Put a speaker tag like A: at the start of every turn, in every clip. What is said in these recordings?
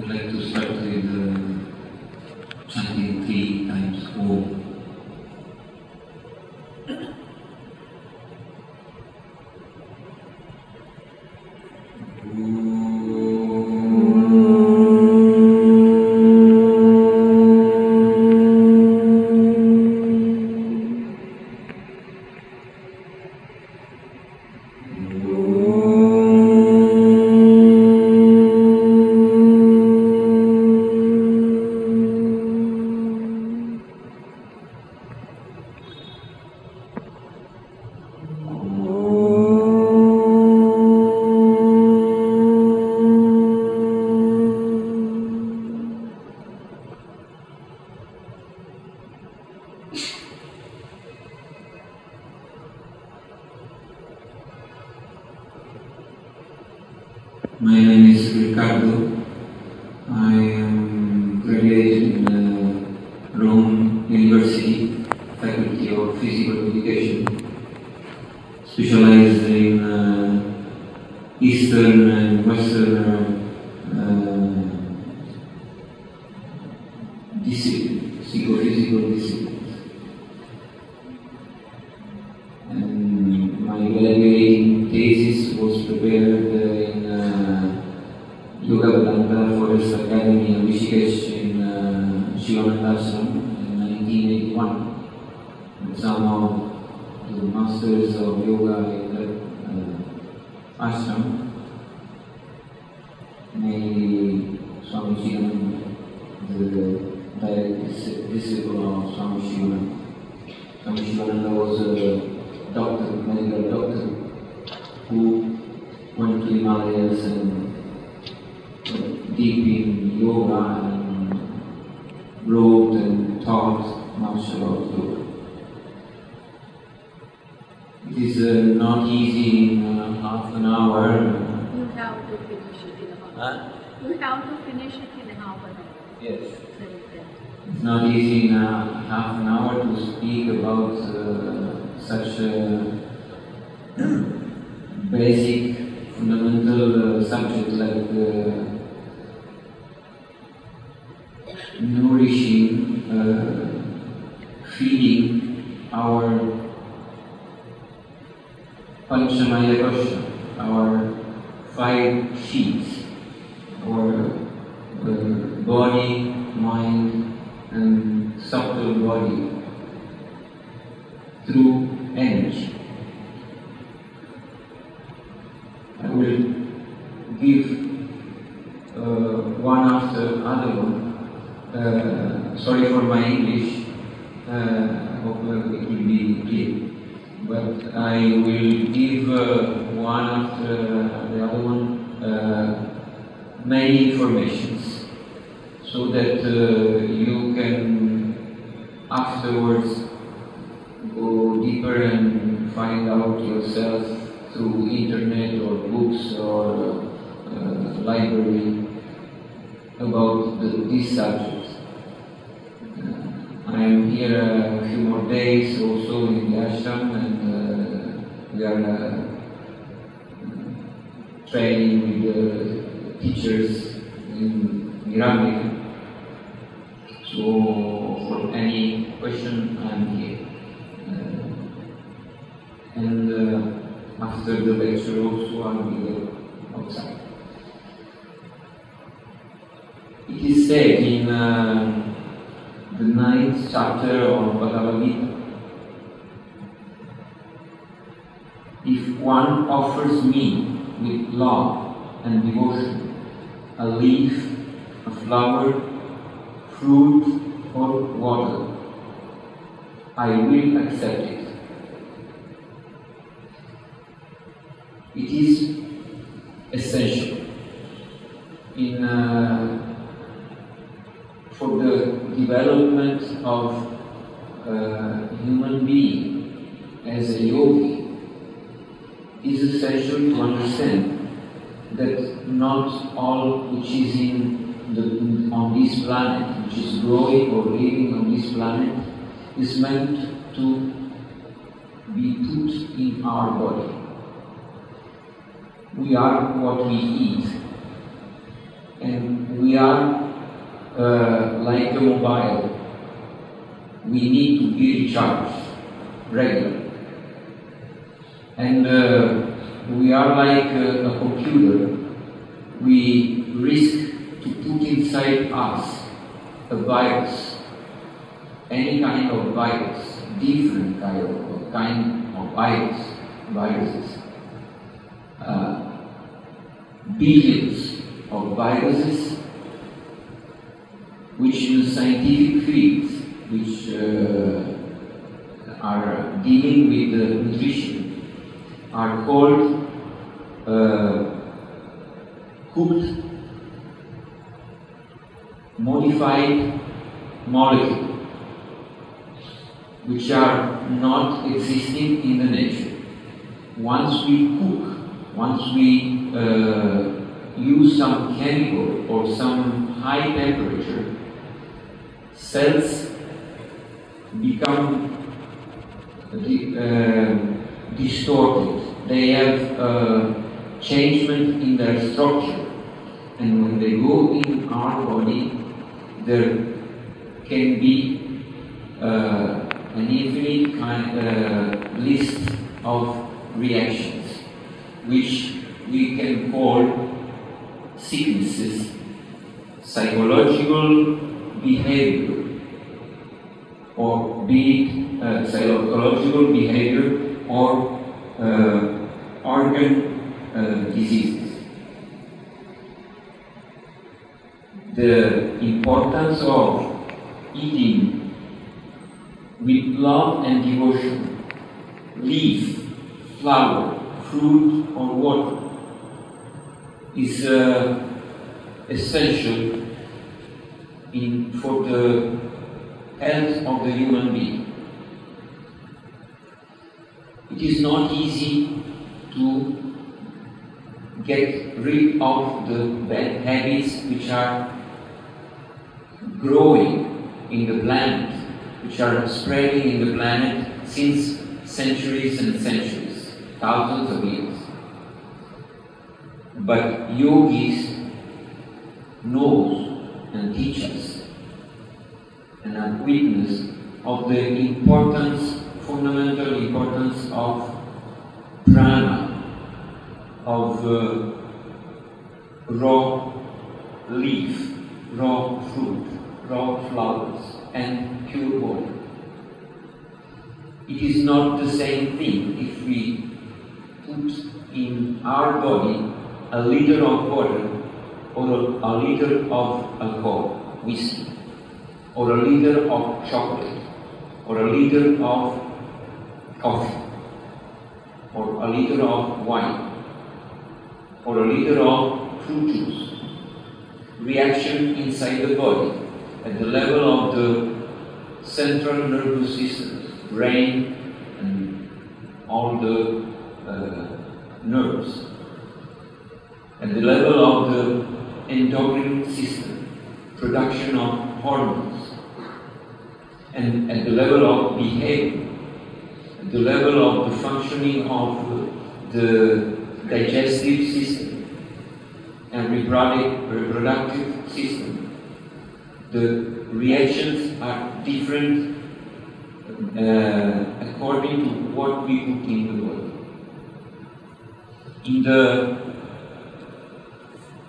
A: would like to start with chanting 3 times Om. My name is Riccardo. I am graduated in Rome University, Faculty of Physical Education, specialized in Eastern and Western disciplines, psychophysical disciplines. And my graduating thesis was prepared Forest Academy in Rishikesh in Aurobindo Ashram in 1981. And some of the masters of yoga in that ashram, mainly Swami Shivananda, the direct disciple of Swami Shivananda. Swami Shivananda was a doctor, medical doctor, who went to Himalayas and deep in yoga and wrote and taught much about yoga. It is not easy in half an hour.
B: You have to finish it in half an hour. You have to finish it in half an hour.
A: Yes. It's not easy in half an hour to speak about such a basic, fundamental subject like nourishing, feeding our Panchamaya Kosha, our 5 sheets, our body, mind and subtle body through energy. I will give one after other one. Sorry for my English, I hope it will be clear. But I will give one after the other one many informations so that you can afterwards go deeper and find out yourself through internet or books or library about this subject. I am here a few more days also in the ashram, and we are training with the teachers in Mirambika. So for any question I am here. And after the lecture also I will be outside. It is said in the 9th chapter of Bhagavad Gita, if one offers me with love and devotion a leaf, a flower, fruit or water, I will accept it. It is essential for the development of a human being as a yogi. It is essential to understand that not all which is on this planet, which is growing or living on this planet, is meant to be put in our body. We are what we eat, and we are like a mobile. We need to be recharged regularly. And we are like a computer. We risk to put inside us a virus, any kind of virus, different kind of viruses, billions of viruses, which in scientific fields, which are dealing with nutrition, are called cooked modified molecules, which are not existing in the nature. Once we cook, once we use some chemical or some high temperature, cells become distorted. They have changement in their structure. And when they go in our body, there can be an infinite list of reactions, which we can call sicknesses, psychological behavior, or be it psychological behavior or organ diseases. The importance of eating with love and devotion, leaf, flower, fruit or water, is essential for the health of the human being. It is not easy to get rid of the bad habits which are growing in the planet, which are spreading in the planet since centuries and centuries, thousands of years. But yogis know and teach us and are witness of the importance, fundamental importance of prana, of raw leaf, raw fruit, raw flowers, and pure water. It is not the same thing if we put in our body a liter of water or a liter of alcohol, whiskey, or a liter of chocolate, or a liter of coffee, or a liter of wine, or a liter of fruit juice. Reaction inside the body at the level of the central nervous system, brain and all the nerves, at the level of the endocrine system, production of hormones, and at the level of behavior, at the level of the functioning of the digestive system and reproductive system. The reactions are different according to what we put in the body. In the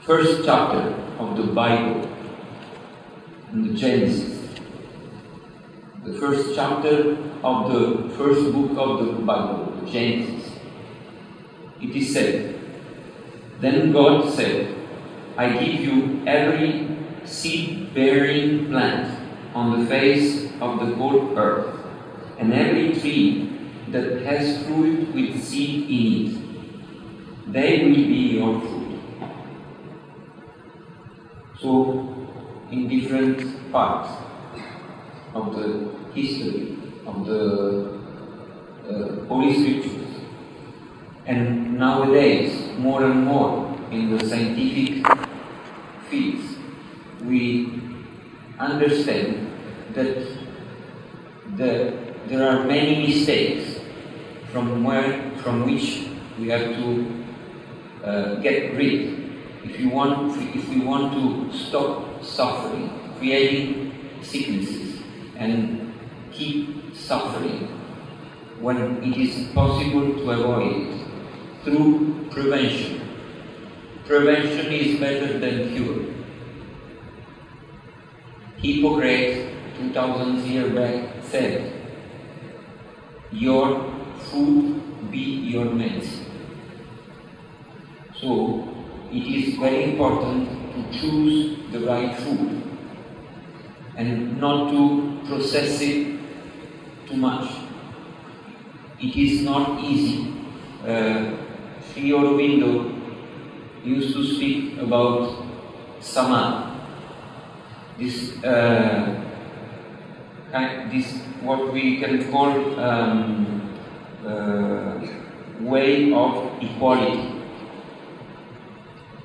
A: first chapter of the Bible, in the Genesis, the first chapter of the first book of the Bible, the Genesis, it is said, "Then God said, I give you every seed-bearing plant on the face of the whole earth, and every tree that has fruit with seed in it. They will be your food." So, in different parts of the history of the Holy Scriptures, and nowadays, more and more in the scientific fields, we understand that there are many mistakes from which we have to get rid if we want to stop suffering, creating sicknesses, and keep suffering when it is possible to avoid it, through prevention. Prevention is better than cure. Hippocrates, 2000 years back, said, your food be your medicine. So, it is very important to choose the right food and not to process it too much. It is not easy. Sri Aurobindo used to speak about samadhi. This what we can call way of equality,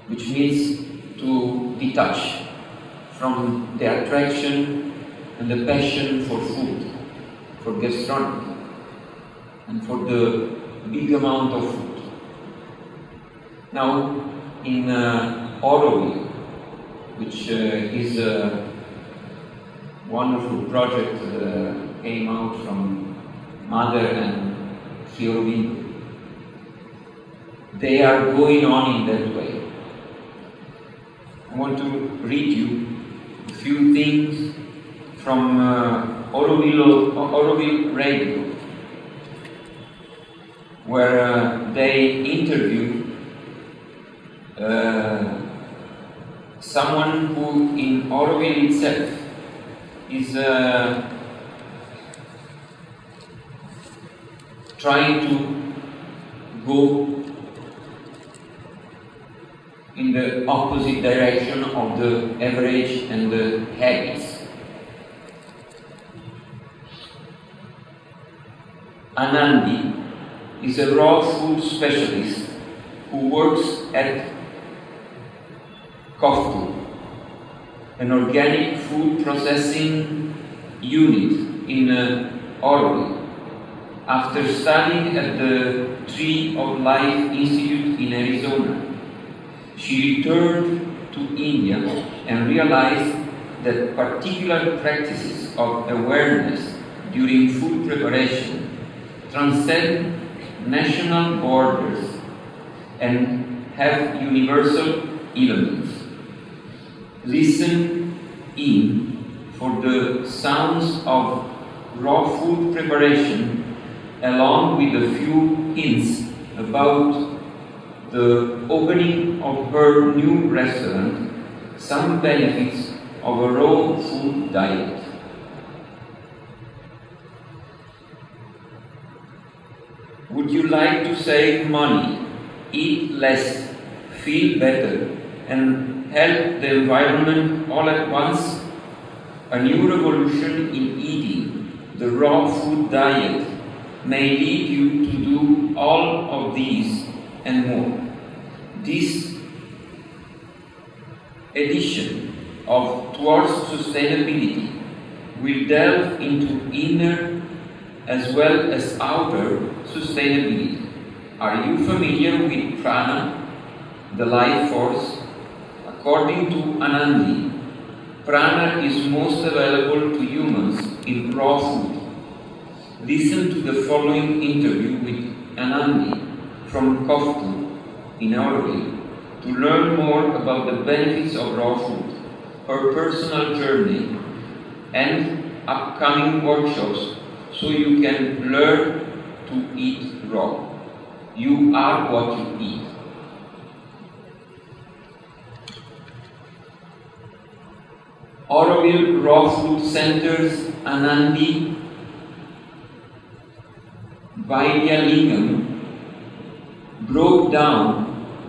A: which means to detach from the attraction and the passion for food, for gastronomy, and for the big amount of food. Now, in Aurobindo, which is a wonderful project came out from Mother and Sri Aurobindo, they are going on in that way. I want to read you a few things from Aurobindo Radio, where they interview someone who in Aurobindo itself is trying to go in the opposite direction of the average and the habits. Anandi is a raw food specialist who works at Koftu, an organic food processing unit in Aurobindo. After studying at the Tree of Life Institute in Arizona, she returned to India and realized that particular practices of awareness during food preparation transcend national borders and have universal elements. Listen in for the sounds of raw food preparation, along with a few hints about the opening of her new restaurant, some benefits of a raw food diet. Would you like to save money, eat less, feel better, and help the environment all at once? A new revolution in eating, the raw food diet, may lead you to do all of these and more. This edition of Towards Sustainability will delve into inner as well as outer sustainability. Are you familiar with PRANA, the life force? According to Anandi, PRANA is most available to humans in raw food. Listen to the following interview with Anandi from Koftu in Aurobindo to learn more about the benefits of raw food, her personal journey, and upcoming workshops so you can learn to eat raw. You are what you eat. Aurobindo Raw Food Center's Anandi Vaidyanathan broke down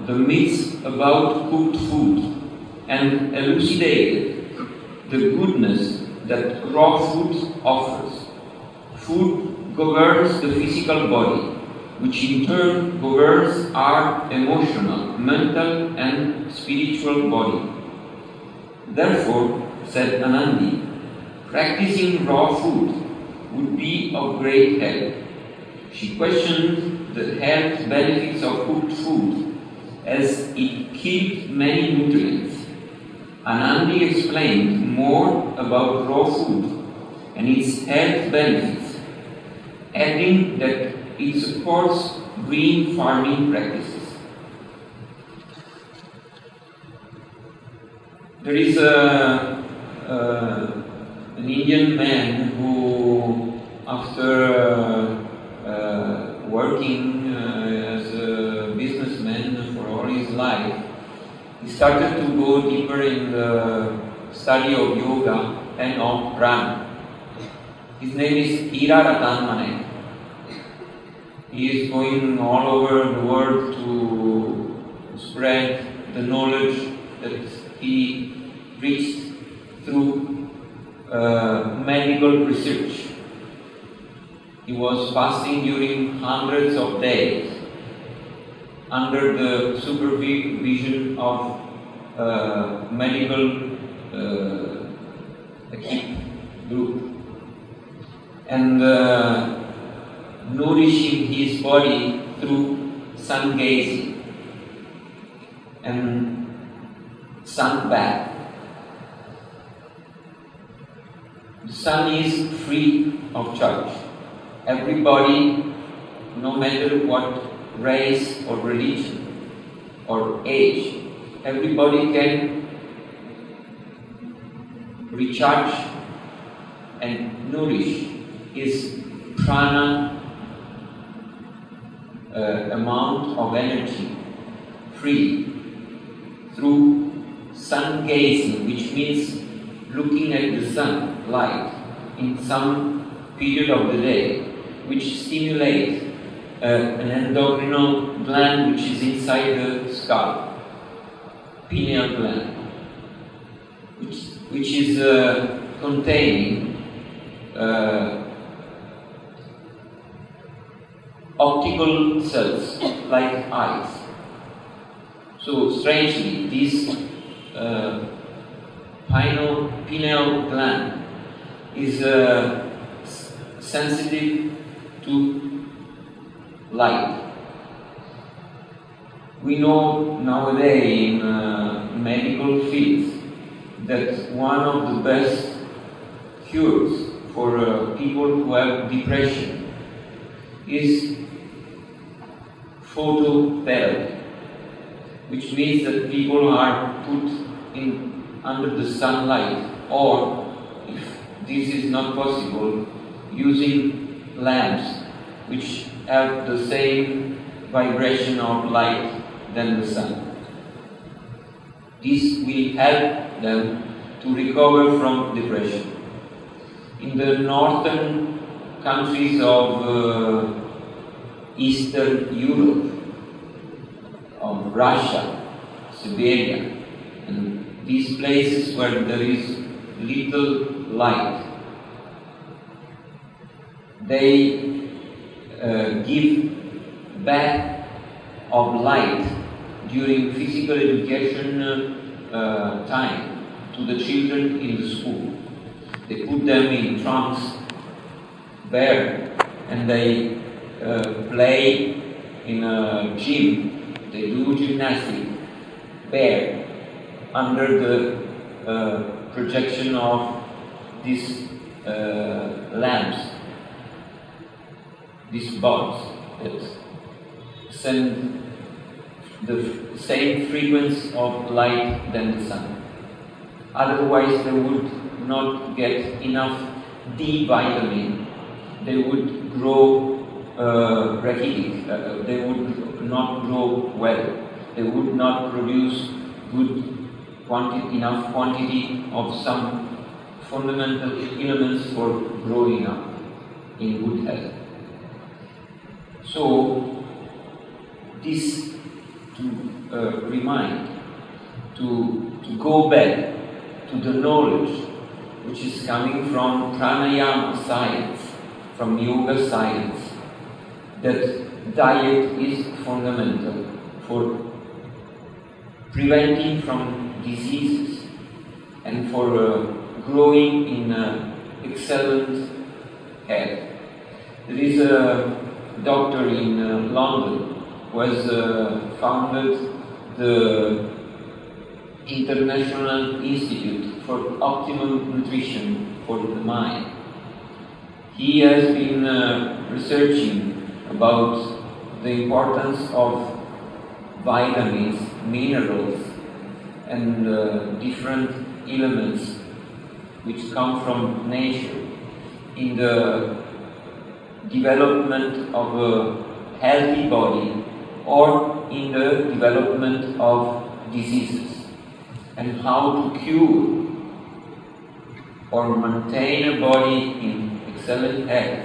A: the myths about cooked food and elucidated the goodness that raw food offers. Food governs the physical body, which in turn governs our emotional, mental and spiritual body. Therefore, said Anandi, practicing raw food would be of great help. She questioned the health benefits of cooked food as it killed many nutrients. Anandi explained more about raw food and its health benefits, adding that it supports green farming practices. There is an Indian man who, after working as a businessman for all his life, he started to go deeper in the study of yoga and of PRANA. His name is Ira. He is going all over the world to spread the knowledge that he reached through medical research. He was fasting during hundreds of days under the supervision of medical group, and nourishing his body through sun gazing and sun bath. The sun is free of charge. Everybody, no matter what race or religion or age, everybody can recharge and nourish his prana amount of energy free through sun gazing, which means looking at the sun light in some period of the day, which stimulates an endocrinal gland which is inside the skull, pineal gland, which is containing optical cells like eyes. So strangely, this pineal gland is sensitive to light. We know nowadays in medical fields that one of the best cures for people who have depression is phototherapy, which means that people are put under the sunlight, or if this is not possible, using lamps which have the same vibration of light than the sun. This will help them to recover from depression. In the northern countries of Eastern Europe, of Russia, Siberia, and these places where there is little light, they give bath of light during physical education time to the children in the school. They put them in trunks, bare, and they play in a gym. They do gymnastics, bare, under the projection of these lamps, these bulbs that send the same frequency of light than the sun. Otherwise, they would not get enough D vitamin. They would grow rachitic. They would not grow well. They would not produce enough quantity of some fundamental elements for growing up in good health. So, this to remind, to go back to the knowledge which is coming from pranayama science, from yoga science, that diet is fundamental for preventing from diseases and for growing in excellent health. There is a doctor in London who has founded the International Institute for Optimal Nutrition for the Mind. He has been researching about the importance of vitamins, minerals, and different elements which come from nature in the development of a healthy body or in the development of diseases, and how to cure or maintain a body in excellent health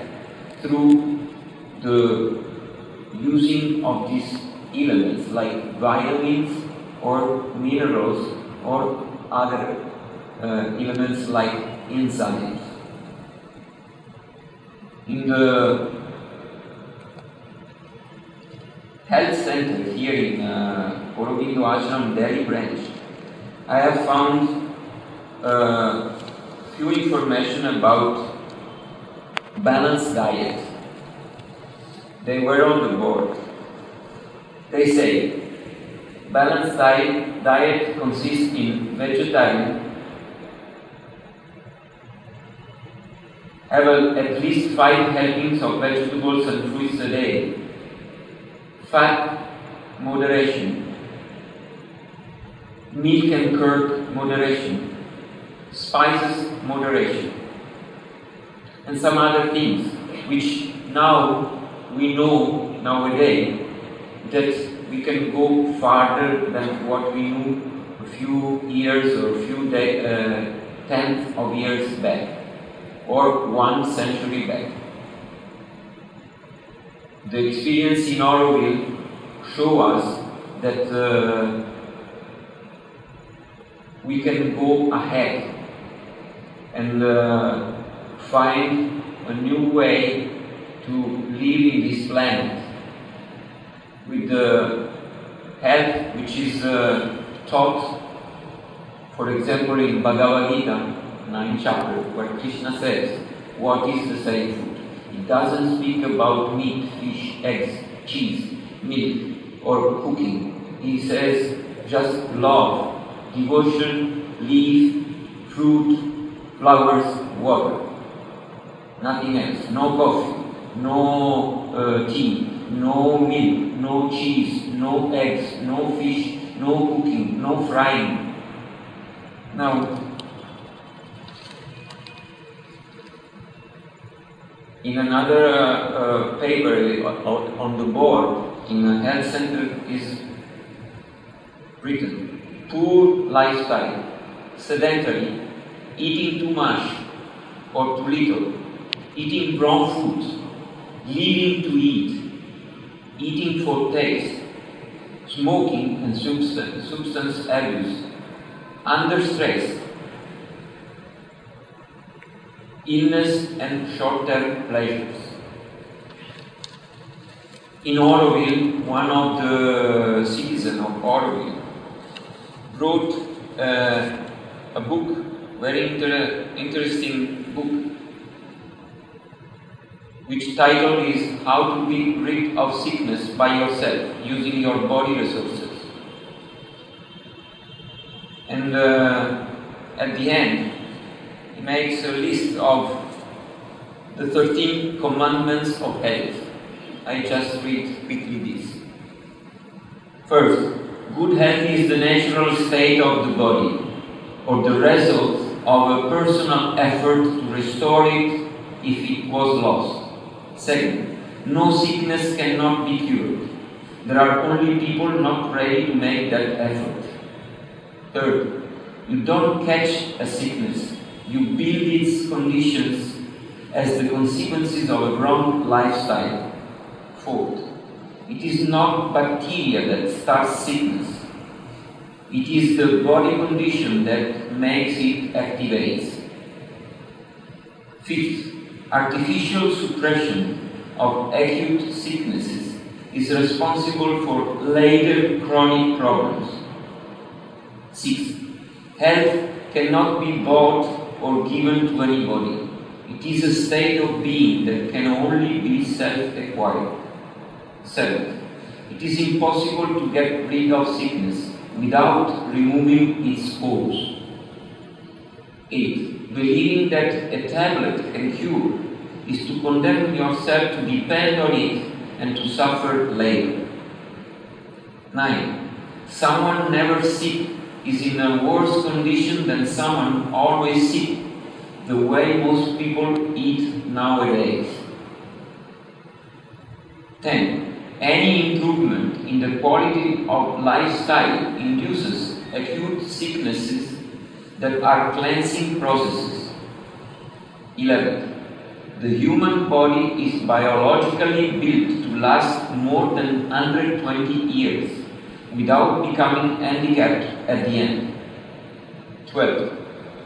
A: through the using of these elements like vitamins or minerals or other elements like enzymes. In the health center here in Aurobindo Ashram Delhi branch, I have found few information about balanced diet. They were on the board. They say balanced diet consists in vegetarian, have at least 5 helpings of vegetables and fruits a day, fat moderation, milk and curd moderation, spices moderation, and some other things which now we know nowadays that we can go farther than what we knew a few years or a few tenths of years back or 1 century back. The experience in Aurobindo show us that we can go ahead and find a new way to live in this planet with the health which is taught, for example, in Bhagavad Gita, 9th chapter, where Krishna says, what is the same food? It doesn't speak about meat, fish, eggs, cheese, milk, or cooking. He says just love, devotion, leaf, fruit, flowers, water. Nothing else. No coffee, no tea, no milk, no cheese, no eggs, no fish, no cooking, no frying. Now, in another paper on the board in a health center is written, poor lifestyle, sedentary, eating too much or too little, eating wrong foods, living to eat, eating for taste, smoking and substance abuse, under stress, illness and short-term pleasures. In Aurobindo, one of the citizens of Aurobindo wrote a book, very interesting book, which title is How to Be Rid of Sickness by Yourself, Using Your Body Resources. And at the end, he makes a list of the 13 commandments of health. I just read quickly this. First, good health is the natural state of the body, or the result of a personal effort to restore it if it was lost. Second, no sickness cannot be cured. There are only people not ready to make that effort. Third, you don't catch a sickness. You build its conditions as the consequences of a wrong lifestyle. Fourth, it is not bacteria that starts sickness. It is the body condition that makes it activate. Fifth, artificial suppression of acute sicknesses is responsible for later chronic problems. Sixth, health cannot be bought or given to anybody. It is a state of being that can only be self-acquired. Seventh, it is impossible to get rid of sickness without removing its cause. 8. Believing that a tablet can cure is to condemn yourself to depend on it and to suffer later. 9. Someone never sick is in a worse condition than someone always sick, the way most people eat nowadays. 10. Any improvement in the quality of lifestyle induces acute sicknesses that are cleansing processes. 11. The human body is biologically built to last more than 120 years without becoming handicapped at the end. 12.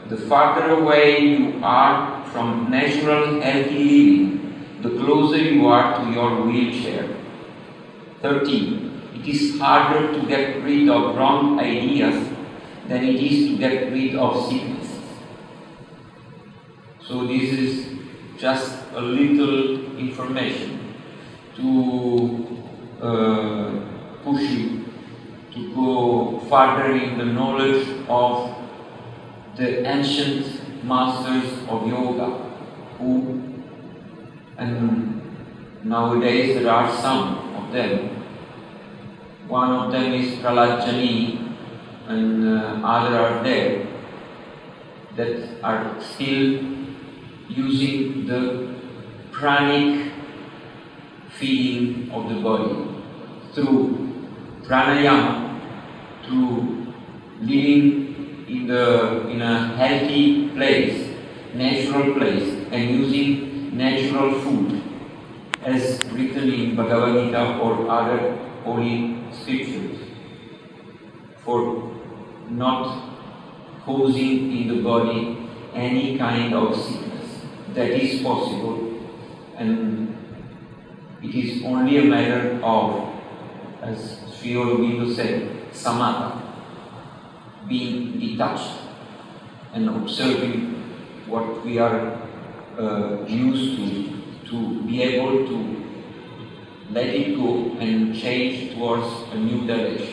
A: The farther away you are from natural healthy living, the closer you are to your wheelchair. 13. It is harder to get rid of wrong ideas than it is to get rid of sickness. So this is just a little information to push you to go further in the knowledge of the ancient masters of yoga, who, and nowadays there are some of them. One of them is Prahlad, and others are there that are still using the pranic feeding of the body through pranayama, through living in a healthy place, natural place, and using natural food, as written in Bhagavad Gita or other holy scriptures, for not causing in the body any kind of sickness. That is possible, and it is only a matter of, as Sri Aurobindo said, samatha, being detached and observing what we are used to be able to let it go and change towards a new direction.